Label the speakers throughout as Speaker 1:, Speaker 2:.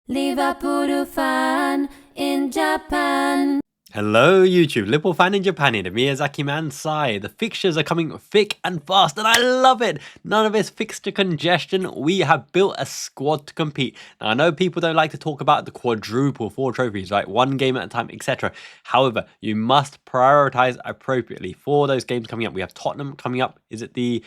Speaker 1: Liverpool Fan in Japan.
Speaker 2: Hello YouTube, Liverpool Fan in Japan here, the Miyazaki man Sai. The fixtures are coming thick and fast and I love it. None of this fixture congestion. We have built a squad to compete. Now I know people don't like to talk about the quadruple 4 trophies, right? One game at a time, etc. However, you must prioritize appropriately for those games coming up. We have Tottenham coming up. Is it the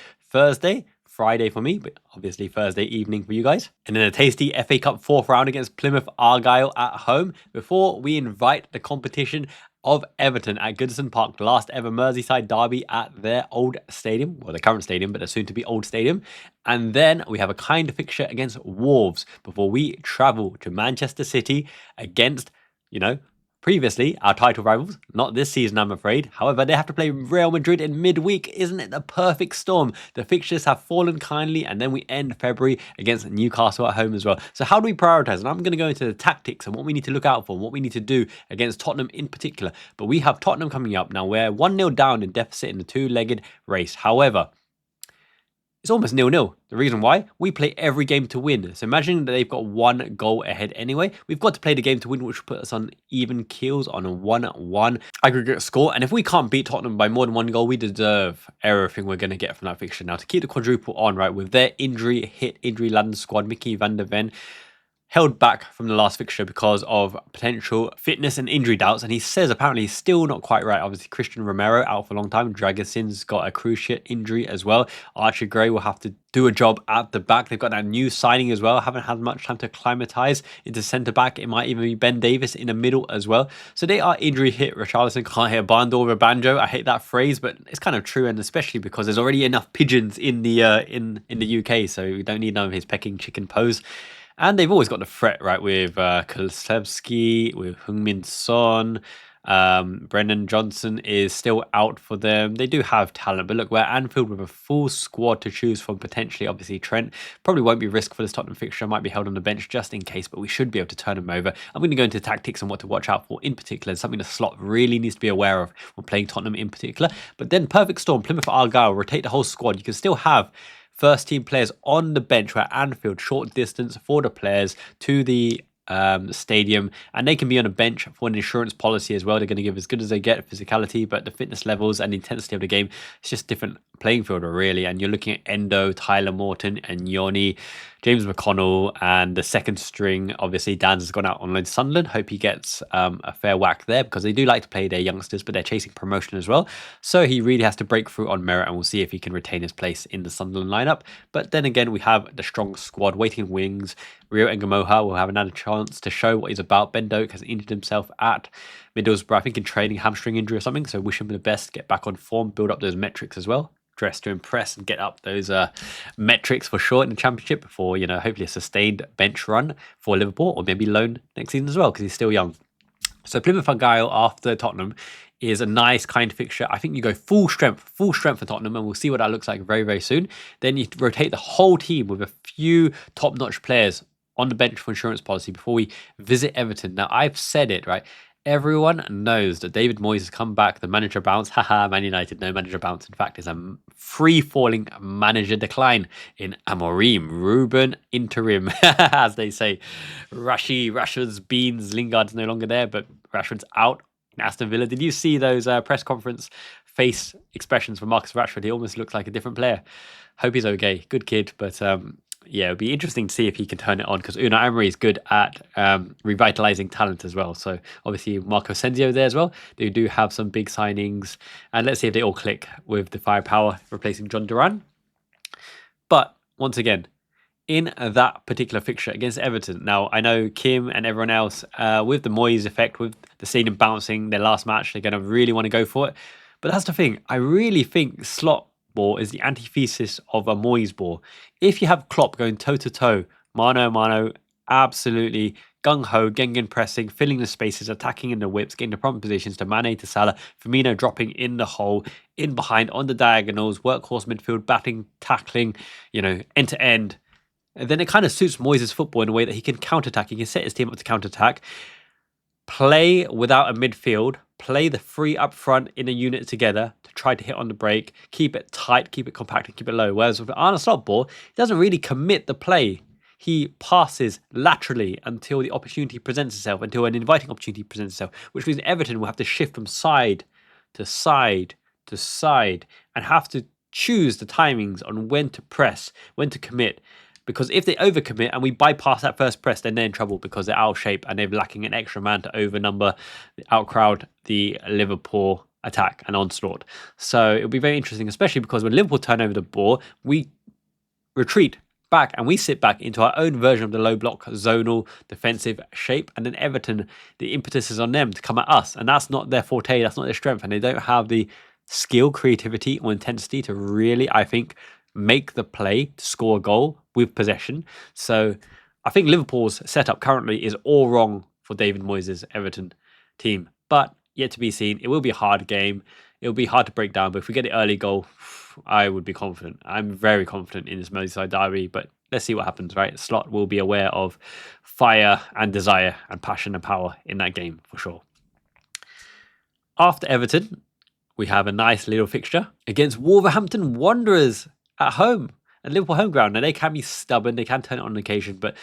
Speaker 2: Friday for me, but obviously Thursday evening for you guys. And then a tasty FA Cup 4th round against Plymouth Argyle at home before we invite the competition of Everton at Goodison Park, the last ever Merseyside derby at their old stadium, well, the current stadium, but the soon to be old stadium. And then we have a kind fixture against Wolves before we travel to Manchester City against, previously our title rivals. Not this season, I'm afraid. However, they have to play Real Madrid in midweek. Isn't it the perfect storm? The fixtures have fallen kindly, and then we end February against Newcastle at home as well. So how do we prioritize? And I'm going to go into the tactics and what we need to look out for and what we need to do against Tottenham in particular. But we have Tottenham coming up. Now, we're 1-0 down in deficit in the two-legged race. However, it's almost 0-0. The reason why? We play every game to win. So imagine that they've got 1 goal ahead anyway. We've got to play the game to win, which will put us on even keels on a 1-1 aggregate score. And if we can't beat Tottenham by more than 1 goal, we deserve everything we're going to get from that fixture. Now, to keep the quadruple on, right, with their injury-laden squad, Mickey van der Ven held back from the last fixture because of potential fitness and injury doubts. And he says apparently he's still not quite right. Obviously, Christian Romero out for a long time. Dragassin's got a cruciate injury as well. Archie Gray will have to do a job at the back. They've got that new signing as well. Haven't had much time to acclimatise into centre-back. It might even be Ben Davis in the middle as well. So they are injury hit. Richarlison can't hit a barn door with a banjo. I hate that phrase, but it's kind of true, and especially because there's already enough pigeons in the UK, so we don't need none of his pecking chicken pose. And they've always got the threat, right, with Kulusevski, with Heung-min Son. Brendan Johnson is still out for them. They do have talent, but look, we're Anfield with a full squad to choose from, potentially. Obviously, Trent probably won't be risk for this Tottenham fixture. Might be held on the bench just in case, but we should be able to turn him over. I'm going to go into tactics and what to watch out for in particular. It's something the Slot really needs to be aware of when playing Tottenham in particular. But then perfect storm, Plymouth Argyle, rotate the whole squad. You can still have first team players on the bench at Anfield, short distance for the players to the stadium, and they can be on a bench for an insurance policy as well. They're going to give as good as they get physicality, but the fitness levels and the intensity of the game, it's just different playing field really. And you're looking at Endo, Tyler Morton and Yoni, James McConnell, and the second string, obviously Dan's has gone out on loan to Sunderland. Hope he gets a fair whack there, because they do like to play their youngsters, but they're chasing promotion as well. So he really has to break through on merit, and we'll see if he can retain his place in the Sunderland lineup. But then again, we have the strong squad waiting wings. Rio Ngamoha will have another chance to show what he's about. Ben Doak has injured himself at Middlesbrough, I think in training, hamstring injury or something. So wish him the best, get back on form, build up those metrics as well. Dress to impress and get up those metrics for sure in the Championship before, hopefully a sustained bench run for Liverpool, or maybe loan next season as well, because he's still young. So Plymouth Argyle after Tottenham is a nice kind of fixture. I think you go full strength for Tottenham, and we'll see what that looks like very, very soon. Then you rotate the whole team with a few top-notch players on the bench for insurance policy before we visit Everton. Now, I've said it, right? Everyone knows that David Moyes has come back. The manager bounce. Haha, Man United, no manager bounce. In fact, it's a free-falling manager decline in Amorim. Ruben interim, as they say. Rashford's beans. Lingard's no longer there, but Rashford's out in Aston Villa. Did you see those press conference face expressions from Marcus Rashford? He almost looks like a different player. Hope he's okay. Good kid, but yeah, it'll be interesting to see if he can turn it on, because Unai Emery is good at revitalizing talent as well. So obviously Marco Asensio there as well. They do have some big signings, and let's see if they all click with the firepower replacing John Duran. But once again, in that particular fixture against Everton, now I know Kim and everyone else, with the Moyes effect, with the stadium bouncing, their last match, they're going to really want to go for it. But that's the thing. I really think Slot ball is the antithesis of a Moyes ball. If you have Klopp going toe-to-toe, mano a mano, absolutely gung-ho, Gengen pressing, filling the spaces, attacking in the whips, getting the prompt positions to Mane, to Salah, Firmino dropping in the hole, in behind, on the diagonals, workhorse midfield, batting, tackling, end-to-end. And then it kind of suits Moyes' football in a way that he can counter-attack. He can set his team up to counter-attack, play without a midfield, play the three up front in a unit together to try to hit on the break, keep it tight, keep it compact, and keep it low. Whereas with the Arne Slot ball, he doesn't really commit the play. he passes laterally until the opportunity presents itself, until an inviting opportunity presents itself, which means Everton will have to shift from side to side to side and have to choose the timings on when to press, when to commit. Because if they overcommit and we bypass that first press, then they're in trouble because they're out of shape and they're lacking an extra man to outcrowd the Liverpool attack and onslaught. So it'll be very interesting, especially because when Liverpool turn over the ball, we retreat back and we sit back into our own version of the low block zonal defensive shape, and then Everton, the impetus is on them to come at us, and that's not their forte, that's not their strength, and they don't have the skill, creativity or intensity to really, I think, make the play to score a goal with possession. So I think Liverpool's setup currently is all wrong for David Moyes' Everton team, but yet to be seen. It will be a hard game. It'll be hard to break down, but if we get the early goal, I would be confident. I'm very confident in this Merseyside derby, but let's see what happens, right? Slot will be aware of fire and desire and passion and power in that game for sure. After Everton, we have a nice little fixture against Wolverhampton Wanderers at home, at Liverpool home ground. Now, they can be stubborn, they can turn it on occasion, but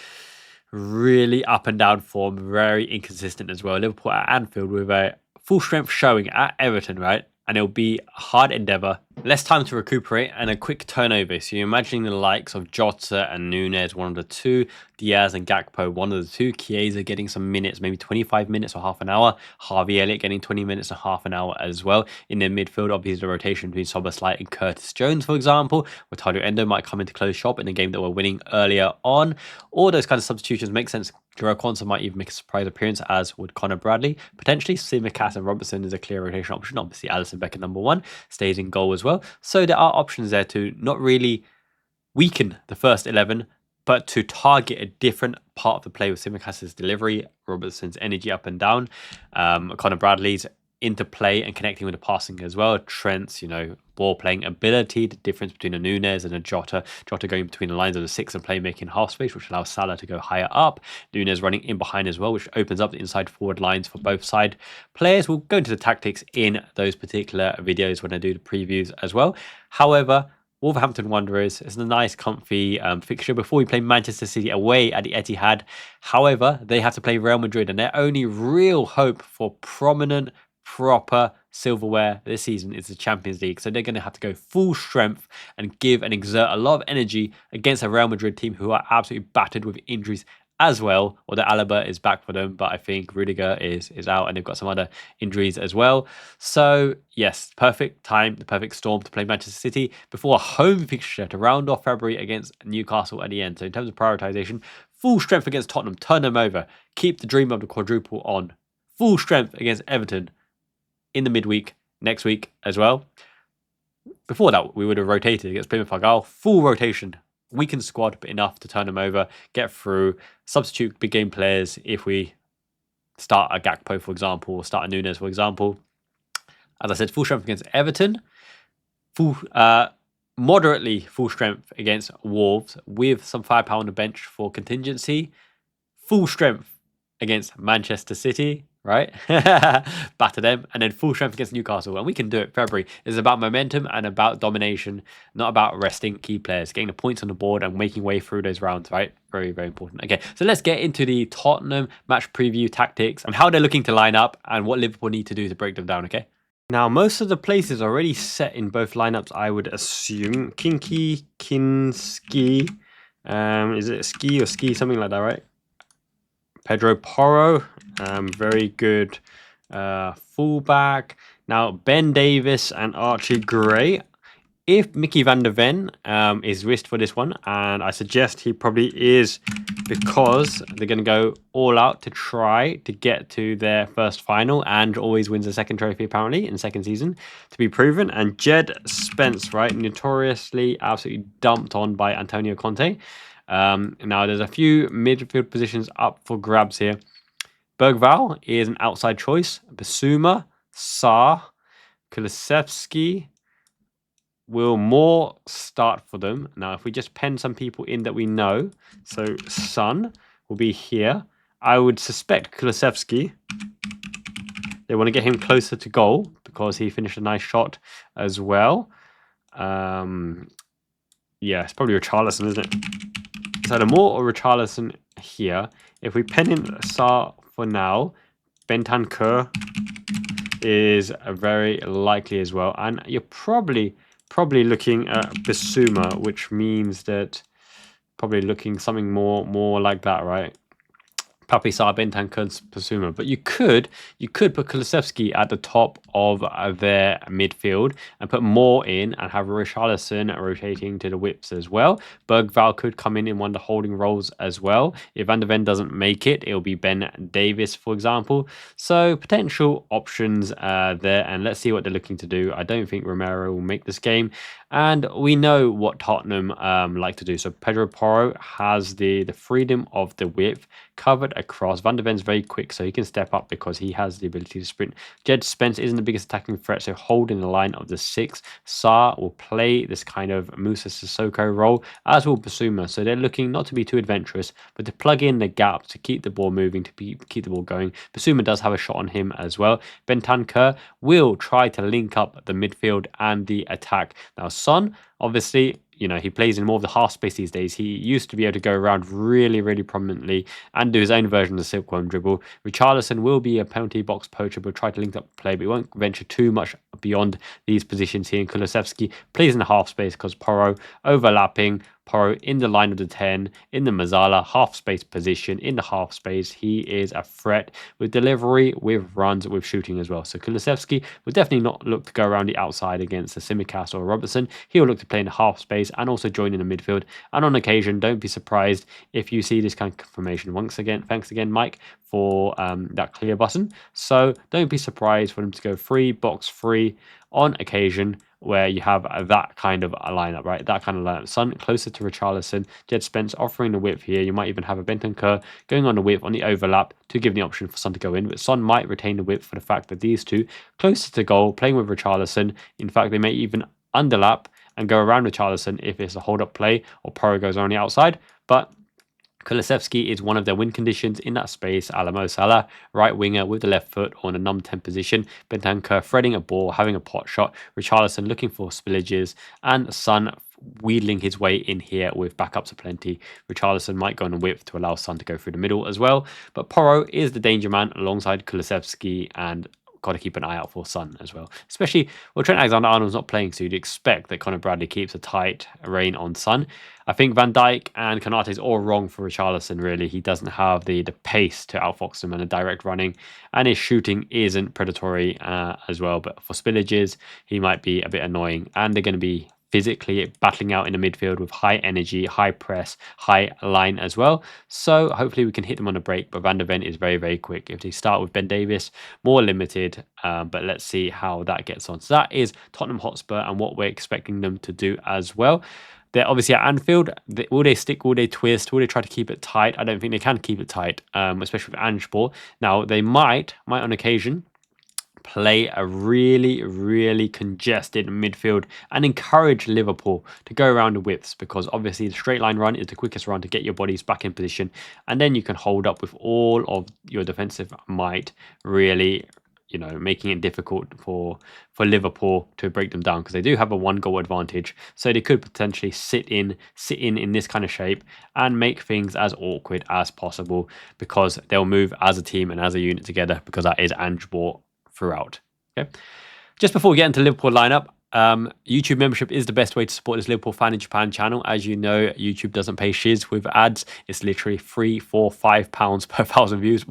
Speaker 2: really up and down form, very inconsistent as well. Liverpool at Anfield with a full strength showing at Everton, right? And it'll be a hard endeavour. Less time to recuperate and a quick turnover. So you're imagining the likes of Jota and Nunez, one of the two, Diaz and Gakpo, one of the two, Chiesa getting some minutes, maybe 25 minutes or half an hour, Harvey Elliott getting 20 minutes or half an hour as well. In their midfield, obviously the rotation between Szoboszlai and Curtis Jones, for example, where Tadio Endo might come into close shop in a game that we're winning earlier on. All those kinds of substitutions make sense. Jarell Quansah might even make a surprise appearance, as would Connor Bradley. Potentially, Tsimikas and Robertson is a clear rotation option. Obviously, Alisson Becker, number one, stays in goal as well. So there are options there to not really weaken the first 11, but to target a different part of the play with Tsimikas' delivery, Robertson's energy up and down, Connor Bradley's interplay and connecting with the passing as well. Trent's, ball playing ability, the difference between a Nunez and a Jota. Jota going between the lines of the six and playmaking half space, which allows Salah to go higher up. Nunez running in behind as well, which opens up the inside forward lines for both side players. We'll go into the tactics in those particular videos when I do the previews as well. However, Wolverhampton Wanderers is a nice, comfy fixture before we play Manchester City away at the Etihad. However, they have to play Real Madrid, and their only real hope for prominent, proper silverware this season is the Champions League. So they're going to have to go full strength and give and exert a lot of energy against a Real Madrid team who are absolutely battered with injuries as well. Although Alaba is back for them, but I think Rudiger is out, and they've got some other injuries as well. So yes, perfect time, the perfect storm to play Manchester City before a home fixture to round off February against Newcastle at the end. So in terms of prioritization, full strength against Tottenham, turn them over, keep the dream of the quadruple on. Full strength against Everton in the midweek next week as well. Before that, we would have rotated against Plymouth Argyle. Full rotation, weakened squad, but enough to turn them over, get through, substitute big game players if we start a Gakpo, for example, or start a Nunez, for example. As I said, full strength against Everton. Moderately full strength against Wolves with some firepower on the bench for contingency. Full strength against Manchester City, right? Batter them, and then full strength against Newcastle, and we can do it. February is about momentum and about domination, not about resting key players, getting the points on the board and making way through those rounds, right? Very, very important. Okay, so let's get into the Tottenham match preview tactics and how they're looking to line up and what Liverpool need to do to break them down, okay? Now, most of the places are already set in both lineups, I would assume. Kinski, is it Ski or Ski, something like that, right? Pedro Porro, very good fullback. Now, Ben Davis and Archie Gray. If Mickey van der Ven is risked for this one, and I suggest he probably is because they're going to go all out to try to get to their first final, and always wins a second trophy apparently in the second season, to be proven. And Jed Spence, right, notoriously absolutely dumped on by Antonio Conte. Now, there's a few midfield positions up for grabs here. Bergvall is an outside choice. Basuma, Sarr, Kulusevski. Will Moore start for them? Now, if we just pen some people in that we know, so Son will be here. I would suspect Kulusevski. They want to get him closer to goal because he finished a nice shot as well. Yeah, it's probably Richarlison, isn't it? So the Moore or Richarlison here. If we pen in Sarr for now, Bentancur is very likely as well. And you're probably looking at Bissouma, which means that probably looking something more like that, right? Papi Sarr, Bentancur, Bissouma. But you could put Kulusevski at the top of their midfield and put Moore in and have Richarlison rotating to the whips as well. Bergvall could come in one of the holding roles as well. If Van de Ven doesn't make it, it'll be Ben Davis, for example. So potential options there, and let's see what they're looking to do. I don't think Romero will make this game. And we know what Tottenham like to do. So Pedro Porro has the freedom of the width covered across. Van de Ven's very quick, so he can step up because he has the ability to sprint. Jed Spence isn't the biggest attacking threat, so holding the line of the 6. Sarr will play this kind of Musa Sissoko role, as will Bissouma. So they're looking not to be too adventurous, but to plug in the gap to keep the ball moving, to keep the ball going. Bissouma does have a shot on him as well. Bentancur will try to link up the midfield and the attack. Now, Son, obviously, you know, he plays in more of the half space these days. He used to be able to go around really prominently and do his own version of the silkworm dribble. Richarlison will be a penalty box poacher, but try to link up play, but he won't venture too much beyond these positions here. And Kulusevski plays in the half space because Porro overlapping. Porro in the line of the 10, in the Mazzala half space position, in the half space. He is a threat with delivery, with runs, with shooting as well. So Kulusevski will definitely not look to go around the outside against a Tsimikas or Robertson. He will look to play in the half space and also join in the midfield. And on occasion, don't be surprised if you see this kind of formation. Once again, thanks again, Mike, for that clear button. So don't be surprised for them to go 3 box 3 on occasion, where you have that kind of a lineup, right? That kind of lineup. Son closer to Richarlison, Jed Spence offering the width here. You might even have a Bentancur going on the width on the overlap to give the option for Son to go in. But Son might retain the width for the fact that these two closer to goal, playing with Richarlison. In fact, they may even underlap and go around Richarlison if it's a hold-up play or Porro goes on the outside. But Kulusevski is one of their win conditions in that space. Mo Salah, right winger with the left foot on a numb 10 position. Bentancur threading a ball, having a pot shot. Richarlison looking for spillages. And Son wheedling his way in here with backups aplenty. Richarlison might go on a width to allow Son to go through the middle as well. But Porro is the danger man alongside Kulusevski, and got to keep an eye out for Son as well. Especially, well, Trent Alexander-Arnold's not playing, so you'd expect that Conor Bradley keeps a tight rein on Son. I think Van Dijk and Konate is all wrong for Richarlison, really. He doesn't have the pace to outfox them and the direct running, and his shooting isn't predatory as well. But for spillages, he might be a bit annoying, and they're going to be physically battling out in the midfield with high energy, high press, high line as well. So hopefully we can hit them on a break, but Van de Ven is very quick. If they start with Ben Davis, more limited, but let's see how that gets on. So that is Tottenham Hotspur and what we're expecting them to do as well. They're obviously at Anfield. Will they stick? Will they twist? Will they try to keep it tight? I don't think they can keep it tight, especially with Ange ball. Now, they might on occasion play a really congested midfield and encourage Liverpool to go around the widths, because obviously the straight line run is the quickest run to get your bodies back in position, and then you can hold up with all of your defensive might, really, you know, making it difficult for Liverpool to break them down, because they do have a 1-goal advantage. So they could potentially sit in this kind of shape and make things as awkward as possible, because they'll move as a team and as a unit together, because that is Ange ball throughout. Okay. Just before we get into Liverpool lineup, YouTube membership is the best way to support this Liverpool Fan in Japan channel. As you know, YouTube doesn't pay shiz with ads. It's literally £3, £4, £5 per 1,000 views.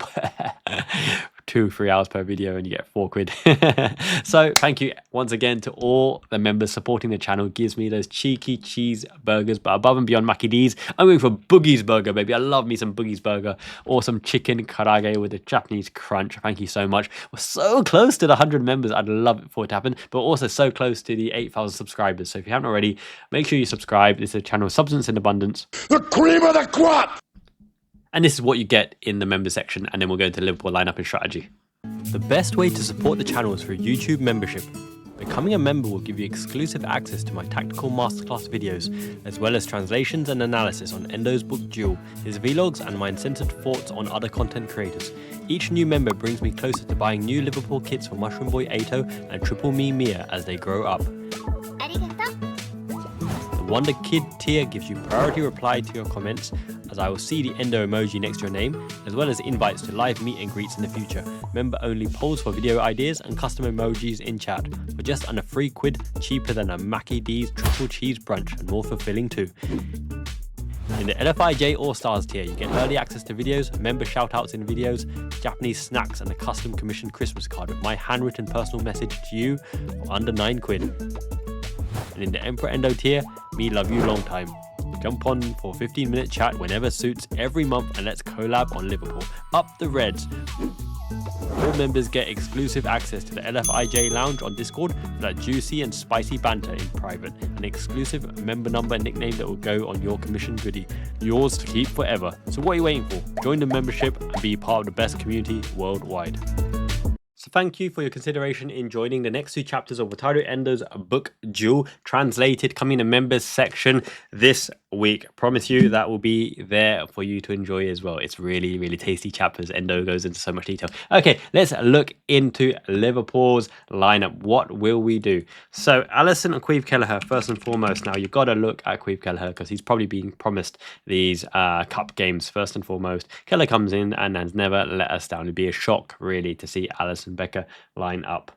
Speaker 2: 2-3 hours per video and you get £4. So thank you once again to all the members supporting the channel. Gives me those cheeky cheeseburgers, but above and beyond Mackie D's, I'm going for Boogie's Burger, baby. I love me some Boogie's Burger, or some chicken karage with a Japanese crunch. Thank you so much. We're so close to the 100 members. I'd love for it to happen, but also so close to the 8,000 subscribers. So if you haven't already, make sure you subscribe. This is a channel of substance in abundance,
Speaker 3: the cream of the crop.
Speaker 2: and this is what you get in the member section, and then we'll go into Liverpool lineup and strategy. The best way to support the channel is through YouTube membership. Becoming a member will give you exclusive access to my tactical masterclass videos, as well as translations and analysis on Endo's book Duel, his vlogs, and my uncensored thoughts on other content creators. Each new member brings me closer to buying new Liverpool kits for Mushroom Boy Ato and Triple Me Mia as they grow up. The Wonder Kid tier gives you priority reply to your comments, as I will see the endo emoji next to your name, as well as invites to live meet and greets in the future, member only polls for video ideas, and custom emojis in chat for just under £3, cheaper than a Mackie D's triple cheese brunch and more fulfilling too. In the LFIJ All-Stars tier, you get early access to videos, member shoutouts in videos, Japanese snacks, and a custom commissioned Christmas card with my handwritten personal message to you for under £9. And in the Emperor Endo tier, me love you long time. Jump on for a 15-minute chat whenever suits every month and let's collab on Liverpool. Up the Reds! All members get exclusive access to the LFIJ lounge on Discord for that juicy and spicy banter in private, an exclusive member number and nickname that will go on your commission goodie, yours to keep forever. So what are you waiting for? Join the membership and be part of the best community worldwide. So thank you for your consideration in joining the next 2 chapters of Wataru Endo's book Jewel, translated, coming in the members section this week. Promise you that will be there for you to enjoy as well. It's really, really tasty chapters. Endo goes into so much detail. Okay, let's look into Liverpool's lineup. What will we do? So Alisson and Queeve Kelleher, first and foremost. Now you've got to look at Queeve Kelleher because he's probably being promised these cup games first and foremost. Kelleher comes in and has never let us down. It'd be a shock really to see Alisson Becker line up.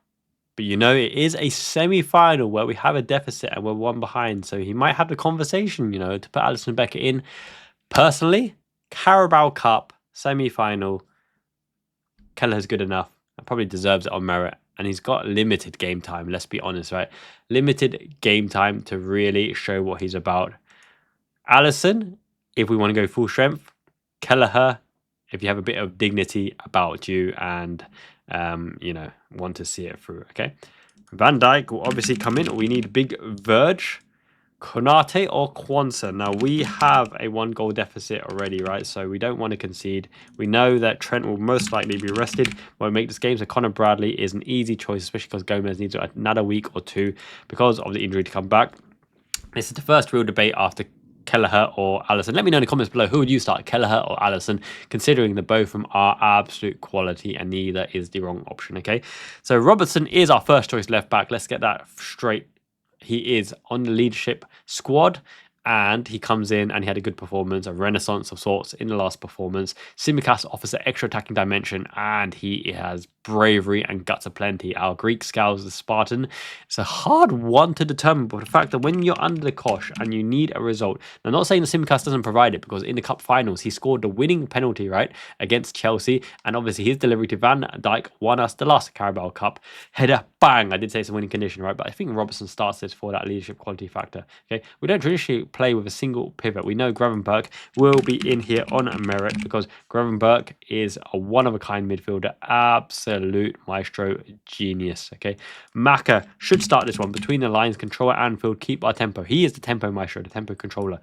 Speaker 2: But you know, it is a semi-final where we have a deficit and we're 1 behind. So he might have the conversation, you know, to put Alisson Becker in. Personally, Carabao Cup, semi-final, Kelleher's good enough and probably deserves it on merit. And he's got limited game time, let's be honest, right? Limited game time to really show what he's about. Alisson, if we want to go full strength. Kelleher, if you have a bit of dignity about you and you know, want to see it through. Okay, Van Dijk will obviously come in. We need big Verge, Konate or Kwanzaa. Now we have a 1-goal deficit already, right? So we don't want to concede. We know that Trent will most likely be rested when we make this game. So Conor Bradley is an easy choice, especially because Gomez needs another week or 2 because of the injury to come back. This is the first real debate after Kelleher or Alisson. Let me know in the comments below, who would you start, Kelleher or Alisson, considering the both of them are absolute quality and neither is the wrong option, okay? So Robertson is our first choice left back. Let's get that straight. He is on the leadership squad and he comes in and he had a good performance, a renaissance of sorts in the last performance. Tsimikas offers an extra attacking dimension and he has bravery and guts aplenty. Our Greek scout, the Spartan. It's a hard one to determine, but the fact that when you're under the cosh and you need a result, I'm not saying that Tsimikas doesn't provide it, because in the cup finals he scored the winning penalty, right, against Chelsea, and obviously his delivery to Van Dijk won us the last Carabao Cup header, bang. I did say it's a winning condition, right, but I think Robertson starts this for that leadership quality factor. Okay, we don't traditionally play with a single pivot. We know Gravenberch will be in here on merit because Gravenberch is a one-of-a-kind midfielder, absolute maestro genius. Okay, Maka should start this one between the lines, control at Anfield, keep our tempo. He is the tempo maestro, the tempo controller.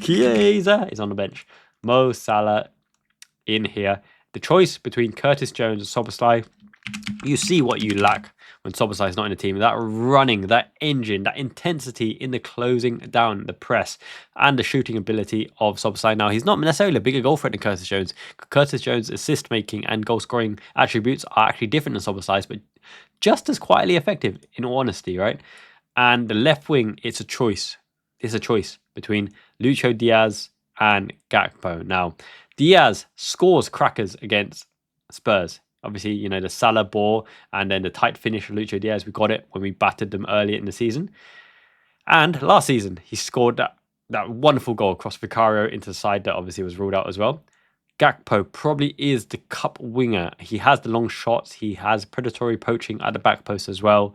Speaker 2: Chiesa is on the bench. Mo Salah in here. The choice between Curtis Jones and Szoboszlai, you see what you lack when Szoboszlai is not in the team. That running, that engine, that intensity in the closing down, the press, and the shooting ability of Szoboszlai. Now, he's not necessarily a bigger goal threat than Curtis Jones. Curtis Jones' assist making and goal scoring attributes are actually different than Szoboszlai's, but just as quietly effective, in all honesty, right? And the left wing, it's a choice. It's a choice between Lucho Diaz and Gakpo. Now, Diaz scores crackers against Spurs. Obviously, you know, the Salah ball and then the tight finish of Lucho Diaz. We got it when we battered them earlier in the season. And last season, he scored that wonderful goal across Vicario into the side that obviously was ruled out as well. Gakpo probably is the cup winger. He has the long shots. He has predatory poaching at the back post as well.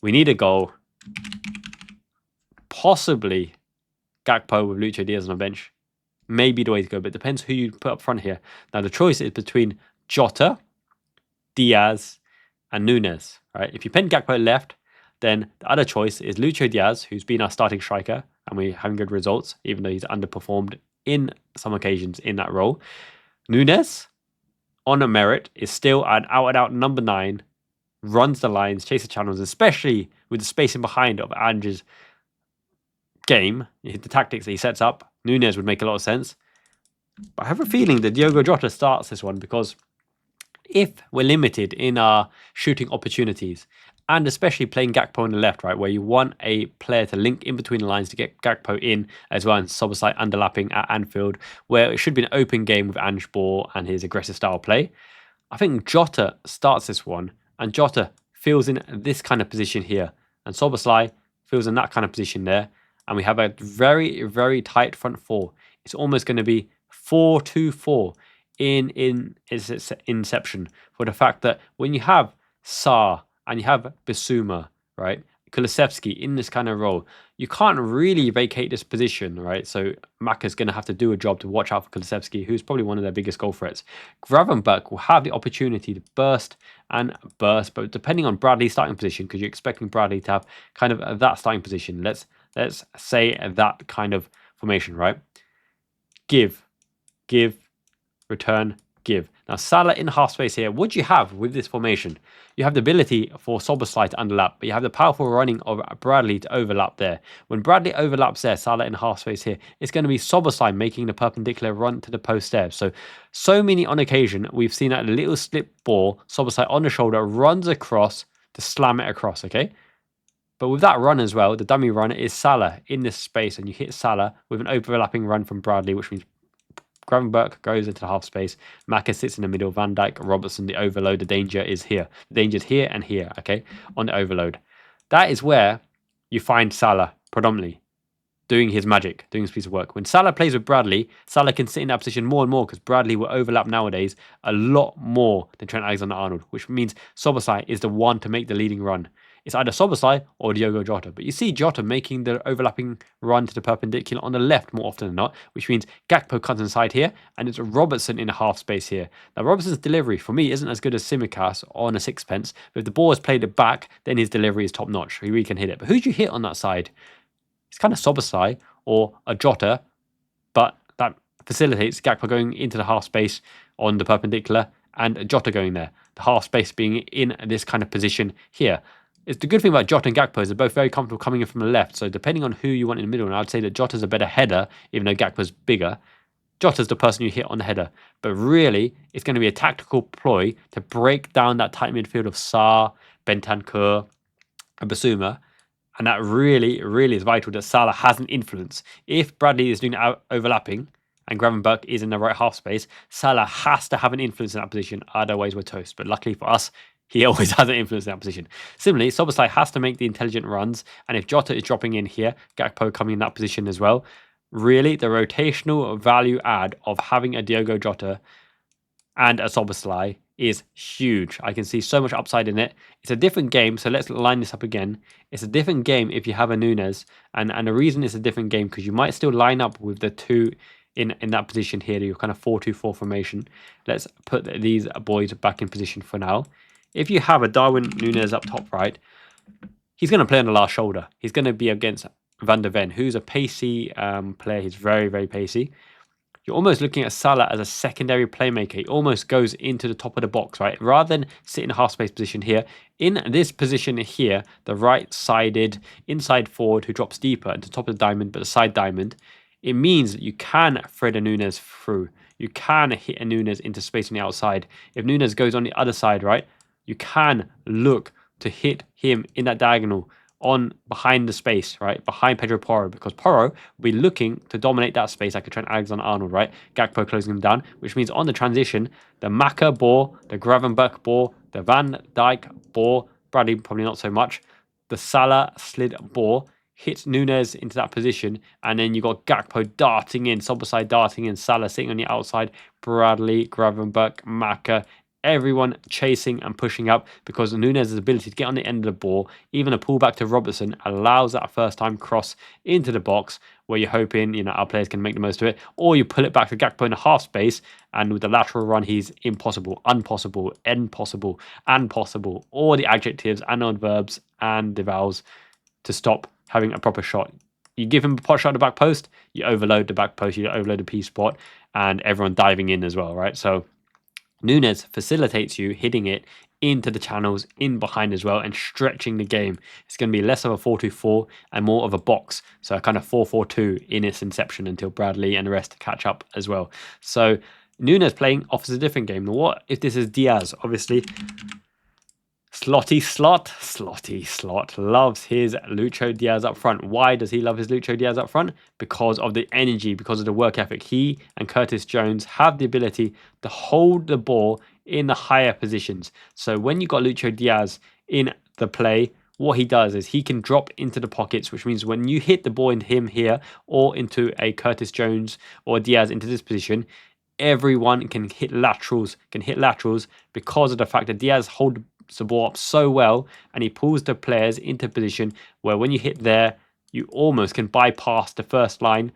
Speaker 2: We need a goal. Possibly Gakpo with Lucho Diaz on the bench. Maybe the way to go, but it depends who you put up front here. Now, the choice is between Jota, Diaz, and Nunez, right? If you pen Gakpo left, then the other choice is Lucho Diaz, who's been our starting striker, and we're having good results, even though he's underperformed in some occasions in that role. Nunez, on a merit, is still an out-and-out number 9, runs the lines, chases channels, especially with the spacing behind of Ange's game, the tactics that he sets up. Nunez would make a lot of sense. But I have a feeling that Diogo Jota starts this one because if we're limited in our shooting opportunities And especially playing Gakpo on the left, right, where you want a player to link in between the lines to get Gakpo in as well, and Szoboszlai underlapping at Anfield, where it should be an open game with Ange ball and his aggressive style play. I think Jota starts this one, and Jota feels in this kind of position here, and Szoboszlai feels in that kind of position there, and we have a very, very tight front four. It's almost going to be 4-2-4 in its inception, for the fact that when you have Sarr and you have Bissouma, right, Kulusevski in this kind of role, you can't really vacate this position, right? So Maka's going to have to do a job to watch out for Kulusevski, who's probably one of their biggest goal threats. Gravenberch will have the opportunity to burst, but depending on Bradley's starting position, because you're expecting Bradley to have kind of that starting position. Let's say that kind of formation, right? Give, return, give. Now, Salah in half space here. What do you have with this formation? You have the ability for Szoboszlai to underlap, but you have the powerful running of Bradley to overlap there. When Bradley overlaps there, Salah in half space here, it's going to be Szoboszlai making the perpendicular run to the post there. So many on occasion, we've seen that little slip ball, Szoboszlai on the shoulder, runs across to slam it across, okay? But with that run as well, the dummy run is Salah in this space, and you hit Salah with an overlapping run from Bradley, which means Gravenberch goes into the half space. Maka sits in the middle. Van Dijk, Robertson, the overload. The danger is here. The danger is here and here, okay, on the overload. That is where you find Salah predominantly doing his magic, doing his piece of work. When Salah plays with Bradley, Salah can sit in that position more and more, because Bradley will overlap nowadays a lot more than Trent Alexander-Arnold, which means Szoboszlai is the one to make the leading run. It's either Szoboszlai or Diogo Jota. But you see Jota making the overlapping run to the perpendicular on the left more often than not, which means Gakpo comes inside here, and it's Robertson in a half space here. Now, Robertson's delivery, for me, isn't as good as Tsimikas on a sixpence, but if the ball has played it back, then his delivery is top-notch. He really can hit it. But who do you hit on that side? It's kind of Szoboszlai or a Jota, but that facilitates Gakpo going into the half space on the perpendicular and Jota going there. The half space being in this kind of position here. It's the good thing about Jota and Gakpo is they're both very comfortable coming in from the left. So depending on who you want in the middle, and I'd say that Jota's a better header, even though Gakpo's bigger. Jota's the person you hit on the header. But really, it's going to be a tactical ploy to break down that tight midfield of Sarr, Bentancur, and Bissouma. And that really, really is vital that Salah has an influence. If Bradley is doing overlapping and Gravenberch is in the right half space, Salah has to have an influence in that position. Otherwise, we're toast. But luckily for us, he always has an influence in that position. Similarly, Szoboszlai has to make the intelligent runs. And if Jota is dropping in here, Gakpo coming in that position as well, really the rotational value add of having a Diogo Jota and a Szoboszlai is huge. I can see so much upside in it. It's a different game, so let's line this up again. It's a different game if you have a Nunez. And the reason it's a different game, because you might still line up with the two in that position here, your kind of 4-2-4 formation. Let's put these boys back in position for now. If you have a Darwin Nunez up top right, he's going to play on the last shoulder. He's going to be against Van der Ven, who's a pacey player. He's very, very pacey. You're almost looking at Salah as a secondary playmaker. He almost goes into the top of the box, right? Rather than sit in a half-space position here, in this position here, the right-sided inside forward who drops deeper at the top of the diamond, but the side diamond, it means that you can thread a Nunez through. You can hit a Nunez into space on the outside. If Nunez goes on the other side, right, you can look to hit him in that diagonal on behind the space, right, behind Pedro Porro, because Porro will be looking to dominate that space like a Trent Alexander-Arnold, right? Gakpo closing him down, which means on the transition, the Maka ball, the Gravenberch ball, the Van Dijk ball, Bradley probably not so much, the Salah slid ball hits Nunez into that position, and then you got Gakpo darting in, Szoboszlai darting in, Salah sitting on the outside, Bradley, Gravenberch, Maka, everyone chasing and pushing up, because Nunez's ability to get on the end of the ball, even a pullback to Robertson, allows that first time cross into the box where you're hoping, our players can make the most of it, or you pull it back to Gakpo in the half space, and with the lateral run, he's impossible, impossible, impossible, and possible, all the adjectives and adverbs and the vowels to stop having a proper shot. You give him a pot shot at the back post, you overload the back post, you overload the P spot, and everyone diving in as well, right? So Nunez facilitates you hitting it into the channels in behind as well and stretching the game. It's going to be less of a 4-2-4 and more of a box. So a kind of 4-4-2 in its inception until Bradley and the rest catch up as well. So Nunez playing offers a different game. What if this is Diaz? Obviously, Slotty Slot loves his Lucho Diaz up front. Why does he love his Lucho Diaz up front? Because of the energy, because of the work ethic. He and Curtis Jones have the ability to hold the ball in the higher positions. So when you got Lucho Diaz in the play, what he does is he can drop into the pockets, which means when you hit the ball into him here or into a Curtis Jones or Diaz into this position, everyone can hit laterals, because of the fact that Diaz holds the ball up so well and he pulls the players into position where when you hit there, you almost can bypass the first line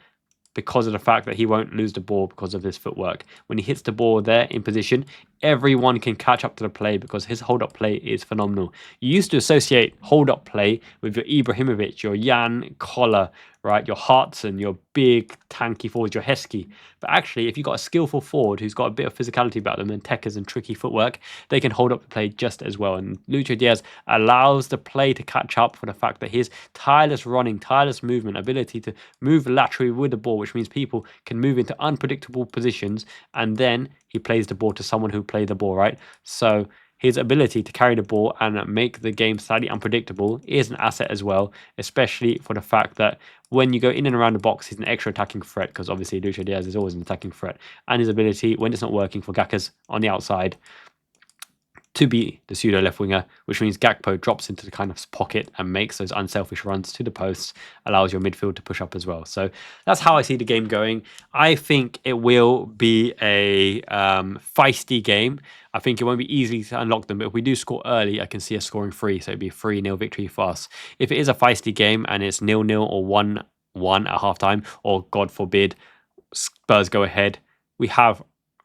Speaker 2: because of the fact that he won't lose the ball because of his footwork. When he hits the ball there in position, everyone can catch up to the play because his hold-up play is phenomenal. You used to associate hold-up play with your Ibrahimovic, your Jan Koller, right? Your Hartson, your big tanky forwards, your Heskey. But actually, if you've got a skillful forward who's got a bit of physicality about them and techers and tricky footwork, they can hold up the play just as well. And Lucho Diaz allows the play to catch up for the fact that his tireless running, tireless movement, ability to move laterally with the ball, which means people can move into unpredictable positions, and then he plays the ball to someone who played the ball, right? So his ability to carry the ball and make the game slightly unpredictable is an asset as well, especially for the fact that when you go in and around the box, he's an extra attacking threat because obviously Lucho Diaz is always an attacking threat. And his ability, when it's not working for Gakas on the outside, to be the pseudo left winger, which means Gakpo drops into the kind of pocket and makes those unselfish runs to the posts, allows your midfield to push up as well. So that's how I see the game going. I think it will be a feisty game. I think it won't be easy to unlock them, but if we do score early, I can see us scoring 3, so it'd be a 3-0 victory for us. If it is a feisty game and it's 0-0 or 1-1 at halftime, or God forbid, Spurs go ahead, we have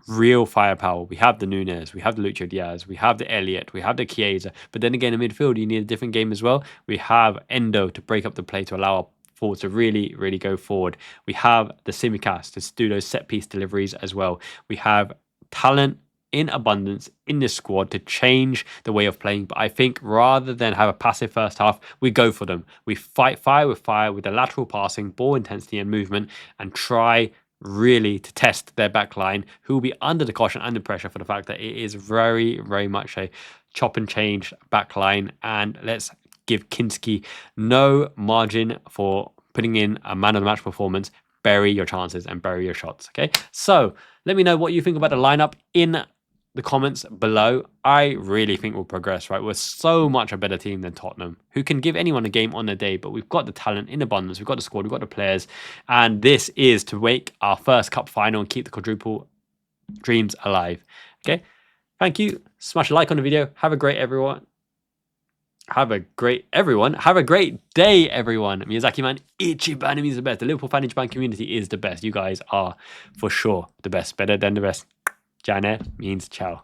Speaker 2: real firepower. We have the Nunez, we have the Lucho Diaz, we have the Elliott, we have the Chiesa. But then again, in midfield, you need a different game as well. We have Endo to break up the play to allow our forwards to really, really go forward. We have the Simicast to do those set piece deliveries as well. We have talent in abundance in this squad to change the way of playing. But I think rather than have a passive first half, we go for them. We fight fire with the lateral passing, ball intensity and movement, and try really to test their back line, who will be under the caution, under pressure for the fact that it is very, very much a chop and change back line. And let's give Kinski no margin for putting in a man of the match performance. Bury your chances and bury your shots. Okay, so let me know what you think about the lineup in the comments below. I really think we'll progress, right? We're so much a better team than Tottenham, who can give anyone a game on their day, but we've got the talent in abundance, we've got the squad, we've got the players, and this is to make our first cup final and keep the quadruple dreams alive. Okay, thank you. Smash a like on the video. Have a great day, everyone. Have a great day, everyone. Miyazaki man, Ichiban means the best. The Liverpool fan in Japan community is the best. You guys are for sure the best, better than the best. Jane means ciao.